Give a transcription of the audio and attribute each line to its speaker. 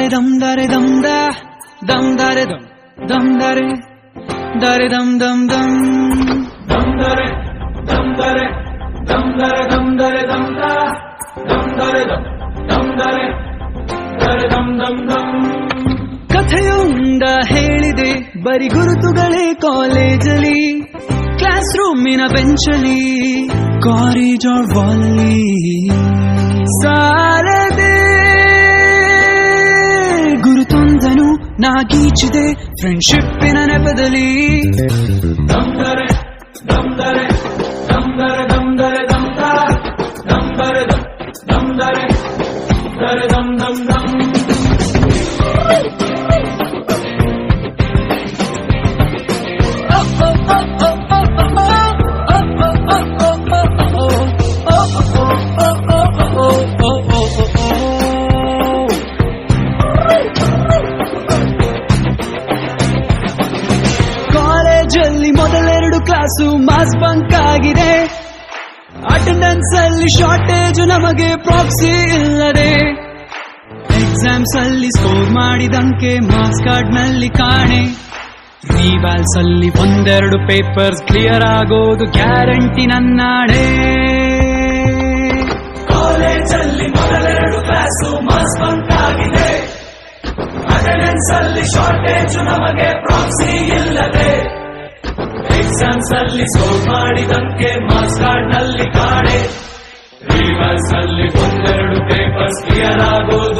Speaker 1: dare dum dare dum da dum dare dum dare dare dum dum dum dum dare dum dare dum dare dum dare dum da dum dare dum dare dare dum dum dum ಕಥೆಯೊಂದ ಹೇಳಿದೆ ಬರಿ ಗುರುತುಗಳೇ ಕಾಲೇಜಲ್ಲಿ class ರೂಮಿನ ಬೆಂಚಲ್ಲಿ corridor ವಾಲಲ್ಲಿ ಸಾಲದೆ ಗುರುತೊಂದನು ನಾಗೀಚಿದೆ ಫ್ರೆಂಡ್ಶಿಪ್ಪಿನ ನೆಪದಲ್ಲಿ ದಮ್ದರೆ ದಮ್ದರೆ ದಮ್ದರೆ ದಮ್ದರೆ ದಮ್ದ ದಮ್ದರೆ ದಮ್ದರೆ ದರೆ ದಮ್ ದಮ್ ದಮ್ ಕಾಲೇಜಲ್ಲಿ ಮೊದಲೆರಡು class mass bunk ಆಗಿದೆ attendance ಅಲ್ಲಿ ಶಾರ್ಟೇಜ್ ನಮಗೆ ಪ್ರಾಕ್ಸಿ ಇಲ್ಲದೆ ಎಕ್ಸಾಮ್ಸ್ ಅಲ್ಲಿ ಸ್ಕೋರ್ ಮಾಡಿದಂಕೆ ಮಾರ್ಕ್ಸ್ ಕಾರ್ಡ್ ನಲ್ಲಿ ಕಾಣೆ ರಿವಾಲ್ಸ್ ಅಲ್ಲಿ ಒಂದೆರಡು ಪೇಪರ್ಸ್ ಕ್ಲಿಯರ್ ಆಗೋದು ಗ್ಯಾರಂಟಿ ನನ್ನಾಡೆ ಕಾಲೇಜಲ್ಲಿ ಮೊದಲೆರಡು ಕ್ಲಾಸು ಮಾಸ್ ಬಂಕ್ ಆಗಿದೆ ಅಟೆಂಡೆನ್ಸ್ ಅಲ್ಲಿ ಶಾರ್ಟೇಜ್ ನಮಗೆ ಪ್ರಾಕ್ಸಿ ಇಲ್ಲದೆ ಎಕ್ಸಾಮ್ಸ್ ಅಲ್ಲಿ ಸ್ಕೋರ್ ಮಾಡಿದಂಕೆ ಮಾರ್ಕ್ಸ್ ಕಾರ್ಡ್ ನಲ್ಲಿ ಕಾಣೆ ರಿವಾಲ್ಸ್ ಅಲ್ಲಿ ಒಂದೆರಡು ಪೇಪರ್ಸ್ ಕ್ಲಿಯರ್ ಆಗೋದು